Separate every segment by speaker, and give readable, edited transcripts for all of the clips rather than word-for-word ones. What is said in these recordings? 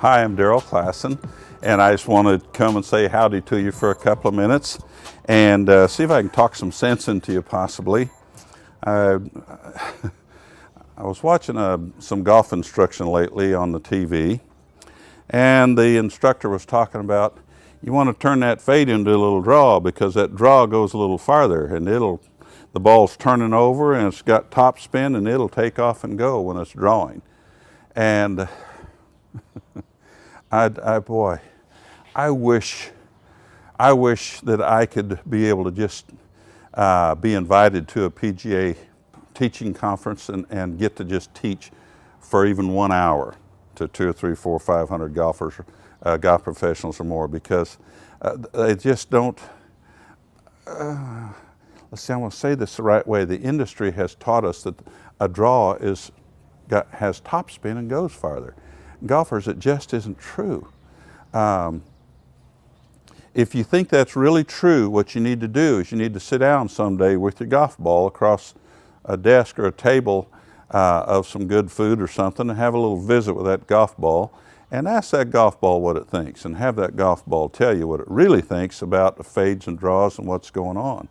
Speaker 1: Hi, I'm Darrell Klassen, and I just want to come and say howdy to you for a couple of minutes and see if I can talk some sense into you possibly. I was watching some golf instruction lately on the TV, and the instructor was talking about you want to turn that fade into a little draw because that draw goes a little farther and the ball's turning over and it's got top spin and it'll take off and go when it's drawing. And boy, I wish that I could be able to just be invited to a PGA teaching conference and get to just teach for even 1 hour to 200 or 300, 400, 500 golfers, golf professionals or more, because they just don't. Let's see, I want to say this the right way. The industry has taught us that a draw has top spin and goes farther. Golfers, it just isn't true. If you think that's really true, what you need to do is you need to sit down someday with your golf ball across a desk or a table of some good food or something and have a little visit with that golf ball and ask that golf ball what it thinks and have that golf ball tell you what it really thinks about the fades and draws and what's going on.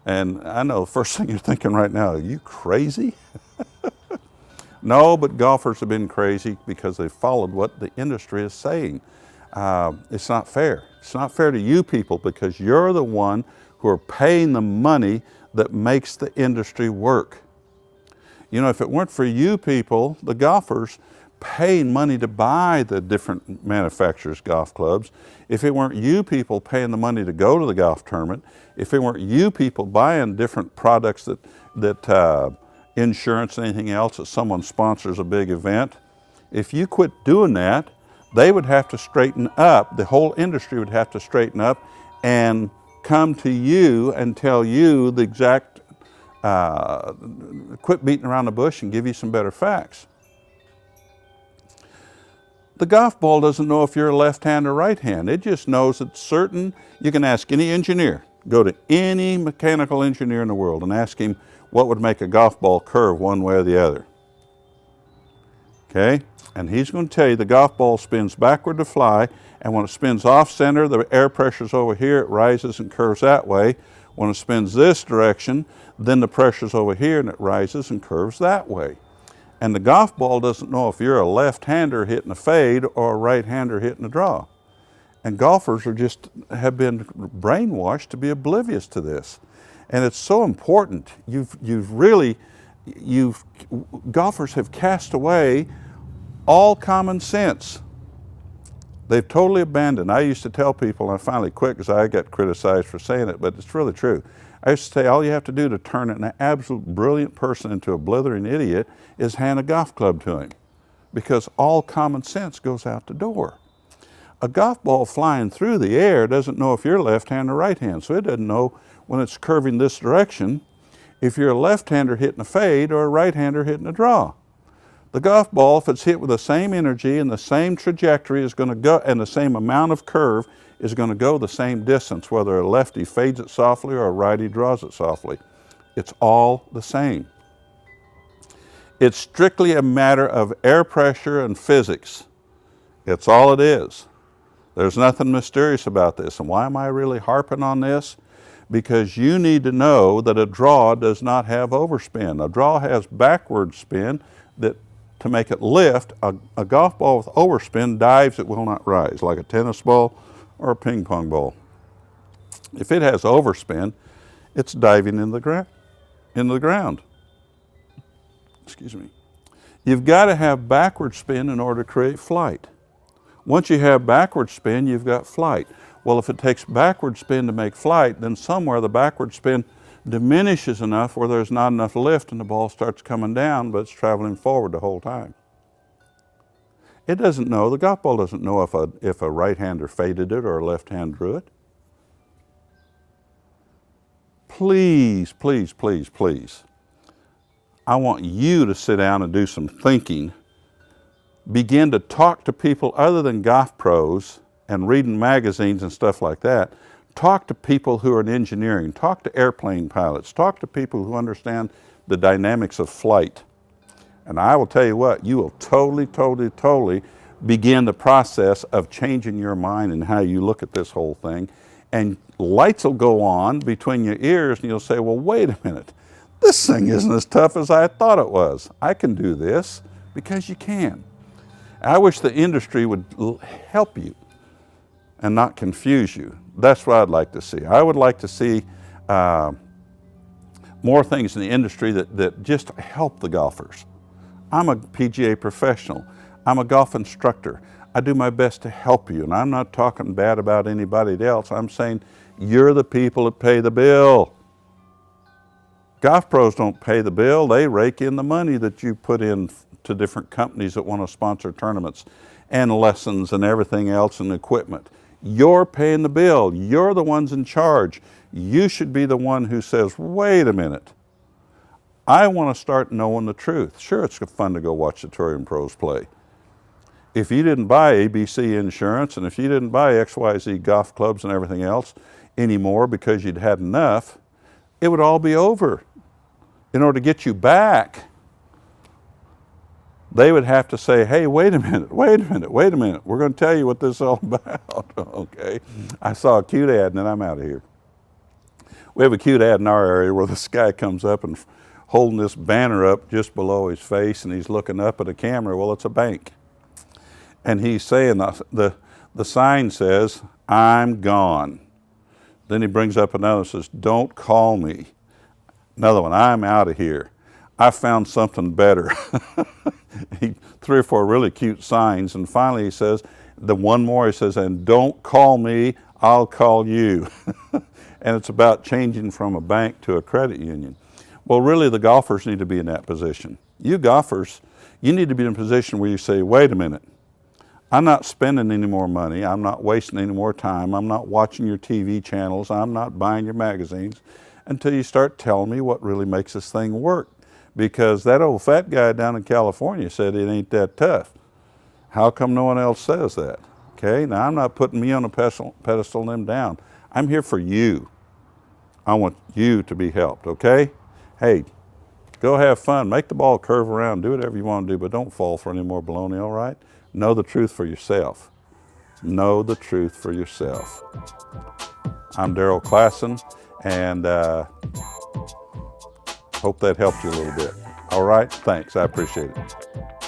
Speaker 1: And I know the first thing you're thinking right now, are you crazy? No, but golfers have been crazy because they followed what the industry is saying. It's not fair. It's not fair to you people because you're the one who are paying the money that makes the industry work. You know, if it weren't for you people, the golfers, paying money to buy the different manufacturers' golf clubs, if it weren't you people paying the money to go to the golf tournament, if it weren't you people buying different products that insurance and anything else that someone sponsors a big event, if you quit doing that, they would have to straighten up, the whole industry would have to straighten up and come to you and tell you the exact, quit beating around the bush and give you some better facts. The golf ball doesn't know if you're a left hand or right hand. It just knows that certain, you can ask any engineer, go to any mechanical engineer in the world and ask him what would make a golf ball curve one way or the other. Okay? And he's going to tell you the golf ball spins backward to fly, and when it spins off center, the air pressure's over here, it rises and curves that way. When it spins this direction, then the pressure's over here and it rises and curves that way. And the golf ball doesn't know if you're a left-hander hitting a fade or a right-hander hitting a draw. And golfers have been brainwashed to be oblivious to this. And it's so important. Golfers have cast away all common sense. They've totally abandoned. I used to tell people, and I finally quit because I got criticized for saying it, but it's really true. I used to say all you have to do to turn an absolute brilliant person into a blithering idiot is hand a golf club to him, because all common sense goes out the door. A golf ball flying through the air doesn't know if you're left hand or right hand, so it doesn't know when it's curving this direction if you're a left-hander hitting a fade or a right-hander hitting a draw. The golf ball, if it's hit with the same energy and the same trajectory, is going to go, and the same amount of curve, is going to go the same distance, whether a lefty fades it softly or a righty draws it softly. It's all the same. It's strictly a matter of air pressure and physics. It's all it is. There's nothing mysterious about this. And why am I really harping on this? Because you need to know that a draw does not have overspin. A draw has backward spin that to make it lift. A golf ball with overspin dives, it will not rise, like a tennis ball or a ping pong ball. If it has overspin, it's diving into the ground. Excuse me. You've got to have backward spin in order to create flight. Once you have backward spin, you've got flight. Well, if it takes backward spin to make flight, then somewhere the backward spin diminishes enough where there's not enough lift and the ball starts coming down, but it's traveling forward the whole time. It doesn't know, the golf ball doesn't know if a right-hander faded it or a left-hand drew it. Please, please, please, please. I want you to sit down and do some thinking. Begin to talk to people other than golf pros and reading magazines and stuff like that. Talk to people who are in engineering. Talk to airplane pilots. Talk to people who understand the dynamics of flight. And I will tell you what, you will totally begin the process of changing your mind and how you look at this whole thing. And lights will go on between your ears and you'll say, well, wait a minute. This thing isn't as tough as I thought it was. I can do this, because you can. I wish the industry would help you and not confuse you. That's what I'd like to see. I would like to see more things in the industry that just help the golfers. I'm a PGA professional. I'm a golf instructor. I do my best to help you, and I'm not talking bad about anybody else. I'm saying you're the people that pay the bill. Golf pros don't pay the bill. They rake in the money that you put in to different companies that want to sponsor tournaments and lessons and everything else and equipment. You're paying the bill. You're the ones in charge. You should be the one who says, wait a minute, I want to start knowing the truth. Sure, it's fun to go watch the touring pros play. If you didn't buy ABC insurance, and if you didn't buy XYZ golf clubs and everything else anymore because you'd had enough, it would all be over. In order to get you back, they would have to say, hey, wait a minute, we're going to tell you what this is all about. Okay, I saw a cute ad, and then I'm out of here. We have a cute ad in our area where this guy comes up and holding this banner up just below his face, and he's looking up at a camera. Well, it's a bank. And he's saying, the sign says, I'm gone. Then he brings up another and says, don't call me. Another one, I'm out of here. I found something better. 3 or 4 really cute signs. And finally he says, the one more, he says, and don't call me, I'll call you. And it's about changing from a bank to a credit union. Well, really the golfers need to be in that position. You golfers, you need to be in a position where you say, wait a minute, I'm not spending any more money, I'm not wasting any more time, I'm not watching your TV channels, I'm not buying your magazines, until you start telling me what really makes this thing work. Because that old fat guy down in California said it ain't that tough. How come no one else says that? Okay, now I'm not putting me on a pedestal and them down. I'm here for you. I want you to be helped, okay? Hey, go have fun, make the ball curve around, do whatever you want to do, but don't fall for any more baloney, all right? Know the truth for yourself. Know the truth for yourself. I'm Darrell Klassen, and hope that helped you a little bit. All right, thanks, I appreciate it.